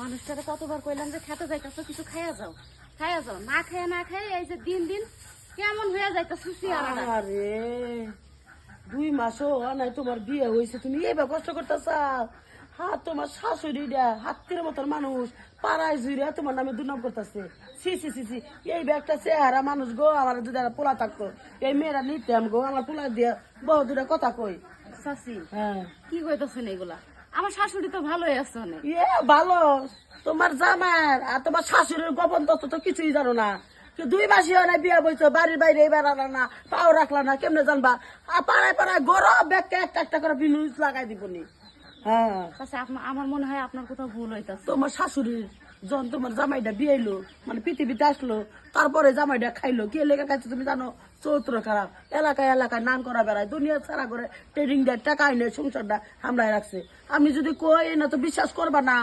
মানুষটারে কতবার কইলাম যে খেতে যাইতাছো কিছু খাইয়া যাও না খাইয়া এই যে দিন দিন কেমন হয়ে যাইতাছে চেহারাটা। আরে 2 মাসও নাই তোমার বিয়ে হয়েছে, তুমি এবার কষ্ট করতেছ। হ্যাঁ, তোমার শাশুড়িটা হাতের মতন মানুষ পাড়ায় জুড়ে তোমার নামে দুর্নাম করতেছে। সি সি সি সি, এই একটা চেহারা মানুষ গো। আমার যদি পোলা থাকতো এই মেয়েরা নিতাম গো। আমার পোলা দিয়ে বহু দূরে কথা কই। চাচি হ্যাঁ, কি কইতাছেন এগুলা? আমার শাশুড়ি তো ভালোই আছে অনেক। ভালো তোমার জামার আর তোমার শাশুড়ির গোপন তথ্য তো কিছুই জানো না। 2 মাসই হয় না বিয়ে বইছো, বাড়ির বাইরে বেড়ালা না, পাও রাখলা না, কেমনে জানবা? আর পাড়ায় পাড়ায় গরম ব্যাগকে একটা করে বিনুজ লাগাই দিবনি। হ্যাঁ, চাচা আমার মনে হয় আপনার কোথাও ভুল হইতাছে। তোমার শাশুড়ির যখন তোমার জামাইটা বিয়েলো, মানে পৃথিবীতে আসলো, তারপরে জামাইটা খাইলো। কি লেগে খাইছে তুমি জানো? চৌত্র খারাপ, এলাকায় এলাকায় নাম করা বেড়ায়, দুনিয়া ছাড়া করে ট্রেডিং দেয়, টাকা এনে সংসারটা হামলায় রাখছে। আমি যদি কই না তো বিশ্বাস করবা না।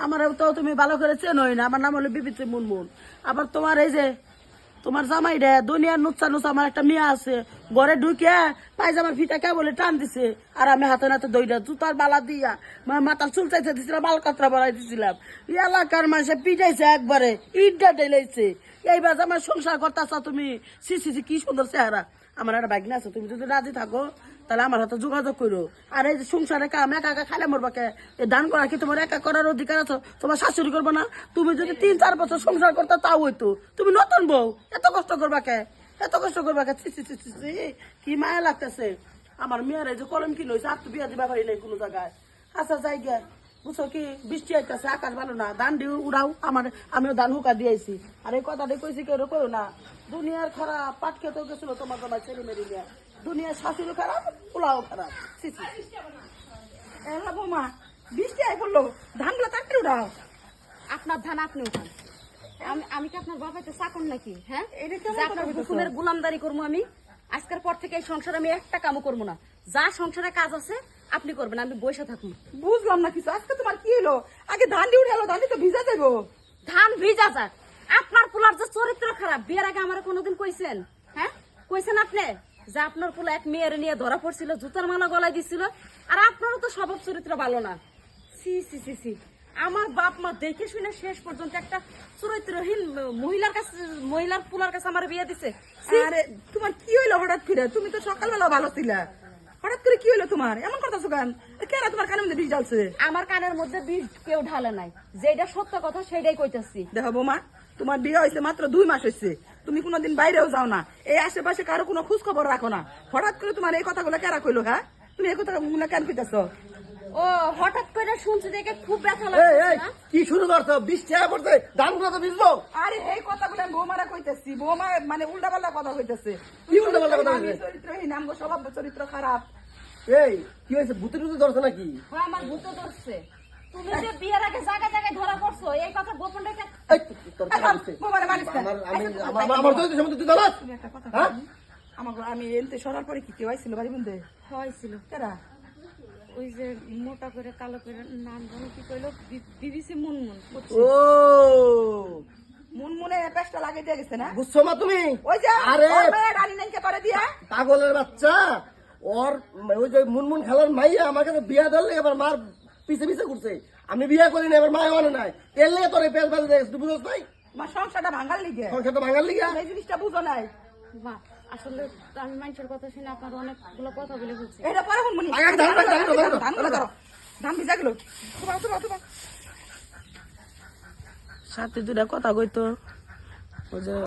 আমার তো তুমি ভালো করে চেনোই না। আমার নাম হলো বিবিত্রী মুনমুন। আবার তোমার এই যে তোমার জামাইটা দুনিয়ার নুচ্ছা নুচ্ছা, আমার একটা মেয়ে আছে, ঘরে ঢুকে পায়জামার ফিটা কে বলে টান দিছে, আর আমি হাতে নাতে দইটা জুতার বালা দিয়া মাথার চুল চাইতে দিছিলাম, বাল কাতরা বাড়াই দিছিলাম। এলাকার মানুষে পিটাইছে একবারে, ইটটা ঢেলাইছে। এইবার আমার সংসার করতেছ তুমি। সি সি সি, কি সুন্দর চেহারা। আমার একটা বাইক না আছে, তুমি যদি রাজি থাকো তাহলে আমার হাতে যোগাযোগ করো। আর এই যে সংসারে কাম একা একা খাইলে মরবাকে, এই দান করা কি তোমার একা করার অধিকার আছে? তোমার শাশুড়ি করবো না? তুমি যদি 3-4 বছর সংসার করতে তাও হইতো। তুমি নতুন বউ, এত কষ্ট করবাকে, এত কষ্ট করবাকে। কি মায়া লাগতেছে। আমার মেয়ের এই যে কলম কি লইছে, আর তো বিয়া দিবা পারি নাই কোনো জায়গায়। আচ্ছা যাই গে, বুঝছো কি, বৃষ্টি আইতেছে, আকাশ ভালো না, ধান দিয়ে উড়াও। আমিও ধান হুকা দিয়েছি। আর এই কথাটা কইছি কেউ করো না। দুনিয়ার খারাপ, পাট খেতেও গেছিল তোমার তোমার ছেলে মেয়ে নিয়ে। দুনিয়ার শাশুড়ি খারাপ, পোলাও খারাপ। বৌমা বৃষ্টি আই পড়লো, ধানগুলো তাড়াতাড়ি উঠাও। আপনার ধান আপনি উঠান। আমি কি আপনার বাবাইতে চাকর নাকি? হ্যাঁ, এটা কেমন যে কথা আপনার কইতাছো? হুকুমের গুলামদারি করবো আমি? আজকের পর থেকে এই সংসারে আমি একটা কামও করবো না। যা সংসারে কাজ আছে আপনি করবেন, আমি বসে থাকবো। বুঝলাম না কিছু। আজকে তোমার কি হলো? আগে ধান দিয়ে উঠালো, ধান দিয়ে তো ভিজা যাবো। ধান ভিজা যাক। আপনার পোলার যে চরিত্র খারাপ, বিয়ের আগে আমার কোনোদিন কইছেন? হ্যাঁ, কইছেন আপনি যে আপনার পোলা এক মেয়ের নিয়ে ধরা পড়ছিল, জুতার মালা গলায় দিছিল? আর আপনারও তো স্বভাব চরিত্র ভালো না। সি সি সি সি, আমার বাপ মা দেখে শুনে শেষ পর্যন্ত একটা চরিত্রহীন মহিলার পোলার কাছে আমার বিয়ে দিছে। ছি! আরে তোমার কি হইলো হঠাৎ করে? তুমি তো সকালবেলা ভালো ছিলা, হঠাৎ করে কি হইলো তোমার? এমন করতেছো কেন? কেন তোমার কানের মধ্যে বিষ জ্বালছে? আমার কানের মধ্যে বিষ কেউ ঢালে নাই, যেটা সত্য কথা সেটাই কইতাছি। দেখো বৌমা, তোমার বিয়ে হয়েছে মাত্র 2 মাস হয়েছে, তুমি কোনোদিন বাইরেও যাও না, এই আশেপাশে কারো কোনো খোঁজ খবর রাখো না। হঠাৎ করে তোমার এই কথাগুলো কেরা কইলো? হ্যাঁ, তুমি এই কথাগুলো কেন কইতাছো? ও হঠাৎ করে শুনছি দেখে খুব ব্যথা এই, লাগছে এই, না? কি শুরু করছো? বৃষ্টি হয়ে পড়ছে, ধানগুলো তো ভিজবো। আরে এই কথাগুলো আমি বৌমারা কইতেছি। বৌমা মানে উল্টা পাল্টা কথা কইতেছে। কি উল্টাপাল্টা কথা আমি কইছে? চরিত্রহীন, আমগো স্বভাব চরিত্র খারাপ। এই কি হয়েছে? ভূতে টুতে ধরছো নাকি? হ্যাঁ, আমার ভূত ধরছে। তুমি যে বিয়ের আগে জায়গায় জায়গায় ধরা পড়ছো, এই কথা গোপন রেখে এই, তোর কথা বলছে। বৌমারা মানিস না। আমার চরিত্র সম্বন্ধে তুই জানাস? তুমি একটা কথা হ্যাঁ? বলি। আমি এনতে সরার পরে কি কেউ আইছিল বাড়ি বন্ধে? হয়েছিল। কেরা? ওই যে মোটা করে কালো করে নাম জানো কি কইলো, বিবিসি মুনমুন। ও, মুনমুনে পেশটা লাগিয়ে দিয়ে গেছে না? বুঝছো মা তুমি? ওই যে আরে ওর মেয়ে রানী নাইকে করে দিয়া। পাগলের বাচ্চা, ওর ওই যে মুনমুন খেলার মাইয়া আমাকে তো বিয়া ধরলে এবার মার পিছে পিছে করছে। আমি বিয়া করি না, এবার মায় মানে নাই, এর লেগে তোর এই পেশ বাজে দেখেছিস, তুই বুঝোস নাই? আমার সংসারটা ভাঙার লিগে সংসারটা ভাঙার লিগা? এই জিনিসটা বুঝো নাই। মা, আসলে আমি মানুষের কথা শুনে আপনার অনেকগুলো কথা বলে বলছি। এটা পরে হুনমুনি আগে ধান ধরো, ধান ধরো, ধানগুলো ধরো, ধান ভিজা গেল। সাথে 2টা কথা কইতো। ওই যে